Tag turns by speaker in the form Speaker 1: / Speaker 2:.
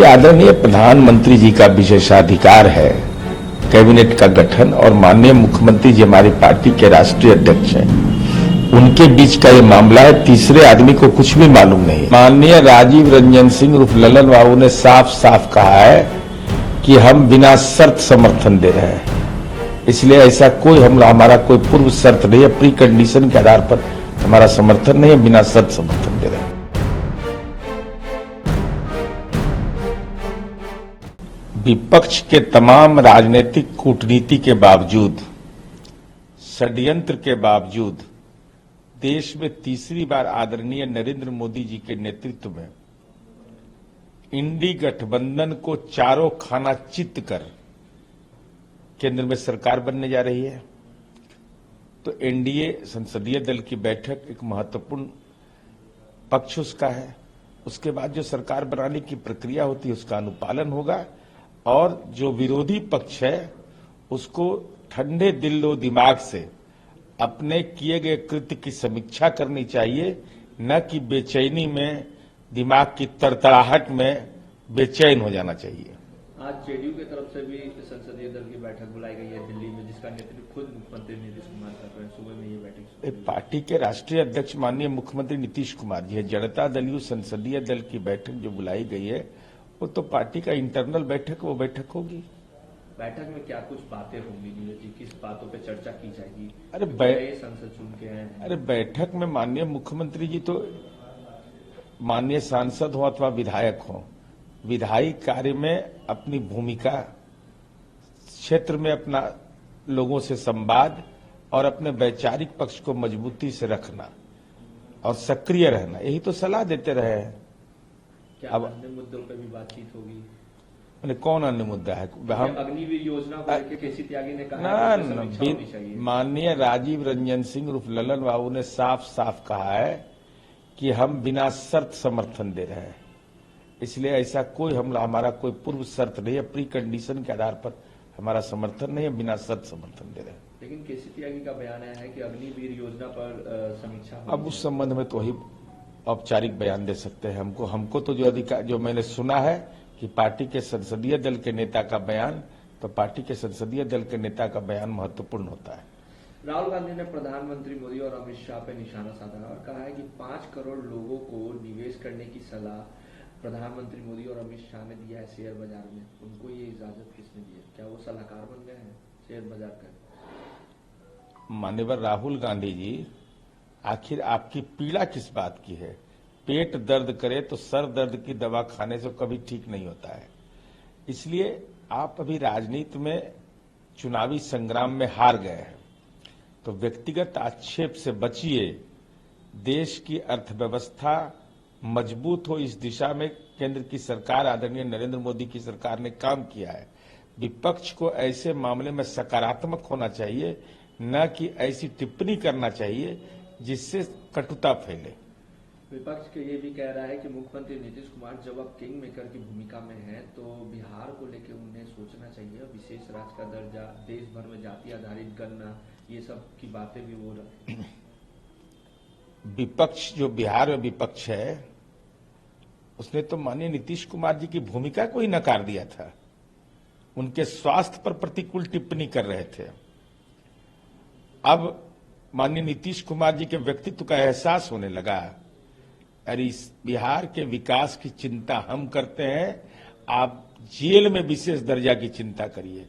Speaker 1: आदरणीय प्रधानमंत्री जी का विशेषाधिकार है कैबिनेट का गठन, और माननीय मुख्यमंत्री जी हमारी पार्टी के राष्ट्रीय अध्यक्ष हैं, उनके बीच का ये मामला है। तीसरे आदमी को कुछ भी मालूम नहीं। माननीय राजीव रंजन सिंह उर्फ ललन बाबू ने साफ साफ कहा है कि हम बिना शर्त समर्थन दे रहे हैं, इसलिए ऐसा कोई हमारा कोई पूर्व शर्त नहीं है, प्री कंडीशन के आधार पर हमारा समर्थन नहीं है, बिना शर्त समर्थन दे रहे हैं। विपक्ष के तमाम राजनीतिक कूटनीति के बावजूद, षड्यंत्र के बावजूद देश में तीसरी बार आदरणीय नरेंद्र मोदी जी के नेतृत्व में इंडी गठबंधन को चारों खाना चित कर केंद्र में सरकार बनने जा रही है। तो एनडीए संसदीय दल की बैठक एक महत्वपूर्ण पक्ष उसका है। उसके बाद जो सरकार बनाने की प्रक्रिया होती है उसका अनुपालन होगा, और जो विरोधी पक्ष है उसको ठंडे दिल व दिमाग से अपने किए गए कृत्य की समीक्षा करनी चाहिए, न कि बेचैनी में, दिमाग की तड़तड़ाहट में बेचैन हो जाना चाहिए।
Speaker 2: आज जेडीयू की तरफ से भी संसदीय दल की बैठक बुलाई गई है दिल्ली में, जिसका नेतृत्व खुद मुख्यमंत्री नीतीश कुमार कर रहे हैं। सुबह में ये बैठक
Speaker 1: पार्टी के राष्ट्रीय अध्यक्ष माननीय मुख्यमंत्री नीतीश कुमार जी है। जनता दल यू संसदीय दल की बैठक जो बुलाई गई है वो तो पार्टी का इंटरनल बैठक, वो बैठक होगी।
Speaker 2: बैठक में क्या कुछ बातें होंगी नीरज जी, किस बातों पे चर्चा की जाएगी? संसद चुन के हैं।
Speaker 1: अरे बैठक में माननीय मुख्यमंत्री जी तो माननीय सांसद हो अथवा विधायक हो, विधायी कार्य में अपनी भूमिका, क्षेत्र में अपना लोगों से संवाद और अपने वैचारिक पक्ष को मजबूती से रखना और सक्रिय रहना, यही तो सलाह देते रहे हैं।
Speaker 2: अब अन्य मुद्दों पर भी बातचीत होगी?
Speaker 1: कौन अन्य मुद्दा है?
Speaker 2: हम अग्निवीर योजना को लेकर केसी त्यागी ने कहा
Speaker 1: ना, माननीय राजीव रंजन सिंह उर्फ ललन बाबू ने साफ साफ कहा है कि हम बिना शर्त समर्थन दे रहे हैं, इसलिए ऐसा कोई हमारा कोई पूर्व शर्त नहीं है, प्री कंडीशन के आधार पर हमारा समर्थन नहीं है, बिना शर्त समर्थन दे रहे हैं।
Speaker 2: लेकिन केसी त्यागी का बयान आया है कि अग्निवीर योजना पर समीक्षा।
Speaker 1: अब उस संबंध में तो वही औपचारिक बयान दे सकते हैं। हमको तो जो अधिकार, जो मैंने सुना है कि पार्टी के संसदीय दल के नेता का बयान, तो पार्टी के संसदीय दल के नेता का बयान महत्वपूर्ण होता है।
Speaker 2: राहुल गांधी ने प्रधानमंत्री मोदी और अमित शाह पर निशाना साधा और कहा है कि 5 करोड़ लोगों को निवेश करने की सलाह प्रधानमंत्री मोदी और अमित शाह ने दिया है शेयर बाजार में। उनको ये इजाजत किसने दी है? क्या वो सलाहकार बन गए हैं शेयर बाजार का?
Speaker 1: माननीय राहुल गांधी जी, आखिर आपकी पीड़ा किस बात की है? पेट दर्द करे तो सर दर्द की दवा खाने से कभी ठीक नहीं होता है। इसलिए आप अभी राजनीति में चुनावी संग्राम में हार गए हैं, तो व्यक्तिगत आक्षेप से बचिए। देश की अर्थव्यवस्था मजबूत हो, इस दिशा में केंद्र की सरकार, आदरणीय नरेंद्र मोदी की सरकार ने काम किया है। विपक्ष को ऐसे मामले में सकारात्मक होना चाहिए, न कि ऐसी टिप्पणी करना चाहिए जिससे कटुता फैले।
Speaker 2: विपक्ष के ये भी कह रहा है कि मुख्यमंत्री नीतीश कुमार जब अब किंग मेकर की भूमिका में हैं, तो बिहार को लेकर उन्हें सोचना चाहिए, विशेष राज्य का दर्जा, देश भर में जाति आधारित गणना, ये सब की बातें भी वो रखते।
Speaker 1: विपक्ष जो बिहार में विपक्ष है उसने तो माननीय नीतीश कुमार जी की भूमिका को ही नकार दिया था, उनके स्वास्थ्य पर प्रतिकूल टिप्पणी कर रहे थे। अब माननीय नीतीश कुमार जी के व्यक्तित्व का एहसास होने लगा। अरे इस बिहार के विकास की चिंता हम करते हैं, आप जेल में विशेष दर्जा की चिंता करिए।